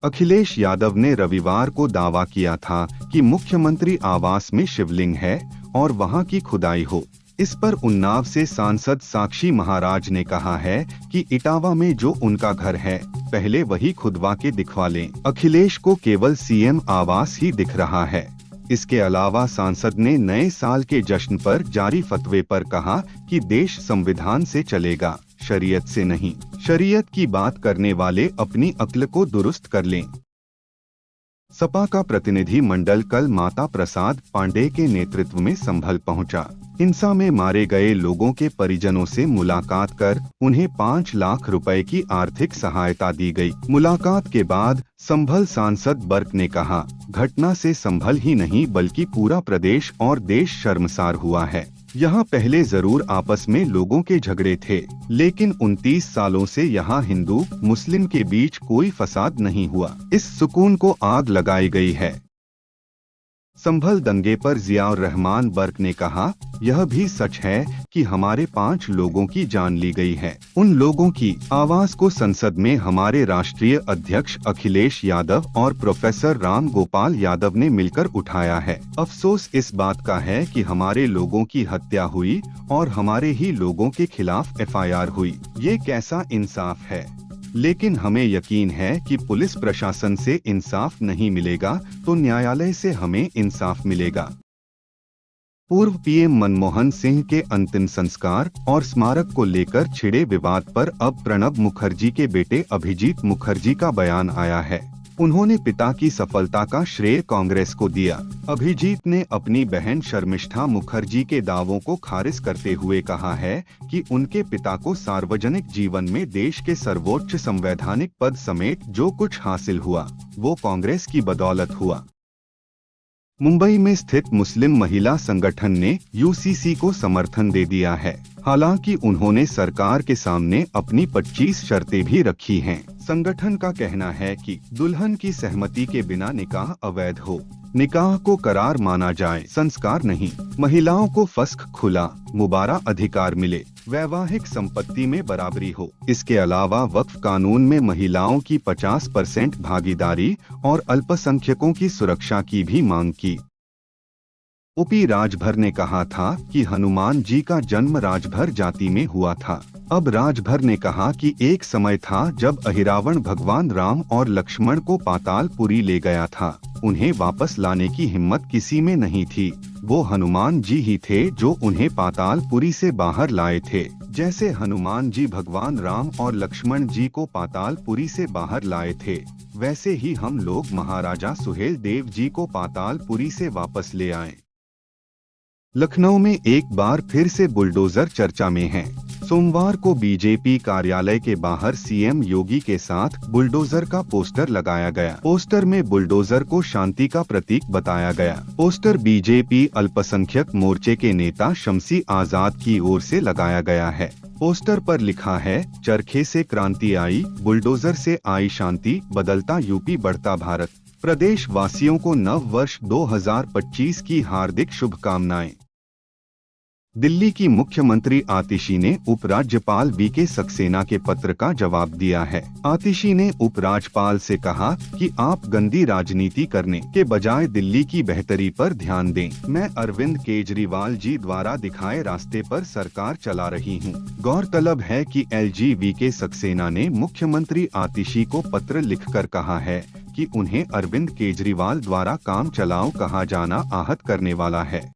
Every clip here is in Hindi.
अखिलेश यादव ने रविवार को दावा किया था कि मुख्यमंत्री आवास में शिवलिंग है और वहां की खुदाई हो। इस पर उन्नाव से सांसद साक्षी महाराज ने कहा है कि इटावा में जो उनका घर है पहले वही खुदवा के दिखवा लें। अखिलेश को केवल सीएम आवास ही दिख रहा है। इसके अलावा सांसद ने नए साल के जश्न पर जारी फतवे पर कहा कि देश संविधान से चलेगा, शरीयत से नहीं। शरीयत की बात करने वाले अपनी अक्ल को दुरुस्त कर लें। सपा का प्रतिनिधि मंडल कल माता प्रसाद पांडे के नेतृत्व में संभल पहुंचा। हिंसा में मारे गए लोगों के परिजनों से मुलाकात कर उन्हें 5 लाख रुपए की आर्थिक सहायता दी गई। मुलाकात के बाद संभल सांसद बर्क ने कहा, घटना से संभल ही नहीं बल्कि पूरा प्रदेश और देश शर्मसार हुआ है। यहाँ पहले जरूर आपस में लोगों के झगड़े थे, लेकिन 29 सालों से यहाँ हिंदू मुस्लिम के बीच कोई फसाद नहीं हुआ। इस सुकून को आग लगाई गई है। संभल दंगे पर जियाउर रहमान बर्क ने कहा, यह भी सच है कि हमारे 5 लोगों की जान ली गई है। उन लोगों की आवाज को संसद में हमारे राष्ट्रीय अध्यक्ष अखिलेश यादव और प्रोफेसर राम गोपाल यादव ने मिलकर उठाया है। अफसोस इस बात का है कि हमारे लोगों की हत्या हुई और हमारे ही लोगों के खिलाफ एफआईआर हुई। ये कैसा इंसाफ है। लेकिन हमें यकीन है कि पुलिस प्रशासन से इंसाफ नहीं मिलेगा तो न्यायालय से हमें इंसाफ मिलेगा। पूर्व पीएम मनमोहन सिंह के अंतिम संस्कार और स्मारक को लेकर छिड़े विवाद पर अब प्रणब मुखर्जी के बेटे अभिजीत मुखर्जी का बयान आया है। उन्होंने पिता की सफलता का श्रेय कांग्रेस को दिया। अभिजीत ने अपनी बहन शर्मिष्ठा मुखर्जी के दावों को खारिज करते हुए कहा है कि उनके पिता को सार्वजनिक जीवन में देश के सर्वोच्च संवैधानिक पद समेत जो कुछ हासिल हुआ वो कांग्रेस की बदौलत हुआ। मुंबई में स्थित मुस्लिम महिला संगठन ने यूसीसी को समर्थन दे दिया है। हालांकि उन्होंने सरकार के सामने अपनी 25 शर्तें भी रखी हैं। संगठन का कहना है कि दुल्हन की सहमति के बिना निकाह अवैध हो, निकाह को करार माना जाए, संस्कार नहीं, महिलाओं को फस्ख खुला मुबारा अधिकार मिले, वैवाहिक संपत्ति में बराबरी हो। इसके अलावा वक्फ कानून में महिलाओं की 50% भागीदारी और अल्पसंख्यकों की सुरक्षा की भी मांग की। ओपी राजभर ने कहा था कि हनुमान जी का जन्म राजभर जाति में हुआ था। अब राजभर ने कहा कि एक समय था जब अहिरावण भगवान राम और लक्ष्मण को पातालपुरी ले गया था। उन्हें वापस लाने की हिम्मत किसी में नहीं थी। वो हनुमान जी ही थे जो उन्हें पातालपुरी से बाहर लाए थे। जैसे हनुमान जी भगवान राम और लक्ष्मण जी को पातालपुरी से बाहर लाए थे, वैसे ही हम लोग महाराजा सुहेल देव जी को पातालपुरी से वापस ले आए। लखनऊ में एक बार फिर से बुलडोजर चर्चा में है। सोमवार को बीजेपी कार्यालय के बाहर सीएम योगी के साथ बुलडोजर का पोस्टर लगाया गया। पोस्टर में बुलडोजर को शांति का प्रतीक बताया गया। पोस्टर बीजेपी अल्पसंख्यक मोर्चे के नेता शमसी आजाद की ओर से लगाया गया है। पोस्टर पर लिखा है, चरखे से क्रांति आई, बुलडोजर से आई शांति, बदलता यूपी बढ़ता भारत। प्रदेश वासियों को नव वर्ष 2025 की हार्दिक शुभकामनाएं। दिल्ली की मुख्यमंत्री आतिशी ने उपराज्यपाल वीके सक्सेना के पत्र का जवाब दिया है। आतिशी ने उपराज्यपाल से कहा कि आप गंदी राजनीति करने के बजाय दिल्ली की बेहतरी पर ध्यान दें। मैं अरविंद केजरीवाल जी द्वारा दिखाए रास्ते पर सरकार चला रही हूं। गौरतलब है कि एलजी वीके सक्सेना ने मुख्यमंत्री आतिशी को पत्र लिखकर कहा है कि उन्हें अरविंद केजरीवाल द्वारा काम चलाओ कहा जाना आहत करने वाला है।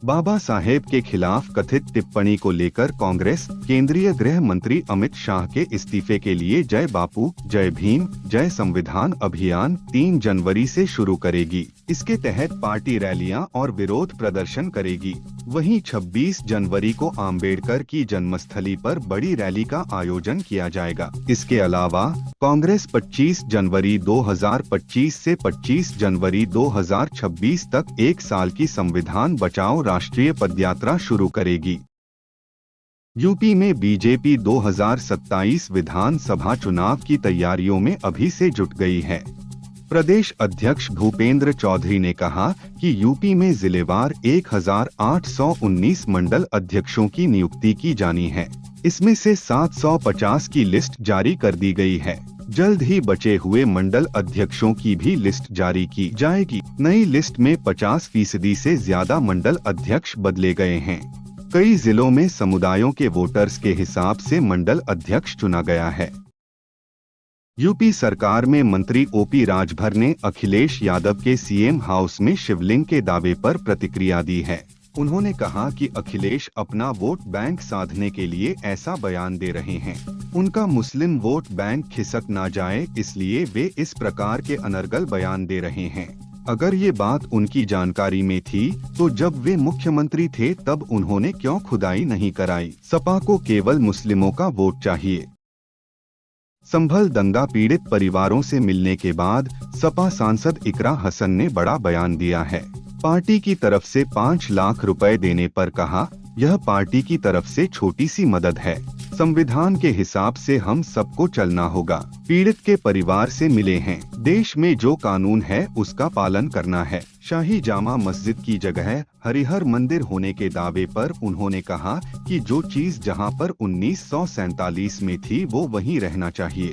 बाबा साहेब के खिलाफ कथित टिप्पणी को लेकर कांग्रेस केंद्रीय गृह मंत्री अमित शाह के इस्तीफे के लिए जय बापू, जय भीम, जय संविधान अभियान 3 जनवरी से शुरू करेगी। इसके तहत पार्टी रैलियां और विरोध प्रदर्शन करेगी। वहीं 26 जनवरी को आम्बेडकर की जन्मस्थली पर बड़ी रैली का आयोजन किया जाएगा। इसके अलावा कांग्रेस 25 जनवरी 2025 से 25 जनवरी 2026 तक 1 साल की संविधान बचाओ राष्ट्रीय पदयात्रा शुरू करेगी। यूपी में बीजेपी 2027 विधानसभा चुनाव की तैयारियों में अभी से जुट गई है। प्रदेश अध्यक्ष भूपेंद्र चौधरी ने कहा कि यूपी में जिलेवार 1819 मंडल अध्यक्षों की नियुक्ति की जानी है। इसमें से 750 की लिस्ट जारी कर दी गई है। जल्द ही बचे हुए मंडल अध्यक्षों की भी लिस्ट जारी की जाएगी। नई लिस्ट में 50% से ज्यादा मंडल अध्यक्ष बदले गए हैं। कई जिलों में समुदायों के वोटर्स के हिसाब से मंडल अध्यक्ष चुना गया है। यूपी सरकार में मंत्री ओपी राजभर ने अखिलेश यादव के सीएम हाउस में शिवलिंग के दावे पर प्रतिक्रिया दी है। उन्होंने कहा कि अखिलेश अपना वोट बैंक साधने के लिए ऐसा बयान दे रहे हैं। उनका मुस्लिम वोट बैंक खिसक ना जाए, इसलिए वे इस प्रकार के अनर्गल बयान दे रहे हैं। अगर ये बात उनकी जानकारी में थी तो जब वे मुख्यमंत्री थे तब उन्होंने क्यों खुदाई नहीं कराई? सपा को केवल मुस्लिमों का वोट चाहिए। संभल दंगा पीड़ित परिवारों से मिलने के बाद सपा सांसद इकरा हसन ने बड़ा बयान दिया है। पार्टी की तरफ से 5 लाख रुपए देने पर कहा, यह पार्टी की तरफ से छोटी सी मदद है। संविधान के हिसाब से हम सबको चलना होगा। पीड़ित के परिवार से मिले हैं। देश में जो कानून है उसका पालन करना है। शाही जामा मस्जिद की जगह हरिहर मंदिर होने के दावे पर उन्होंने कहा कि जो चीज जहां पर 1947 में थी वो वहीं रहना चाहिए।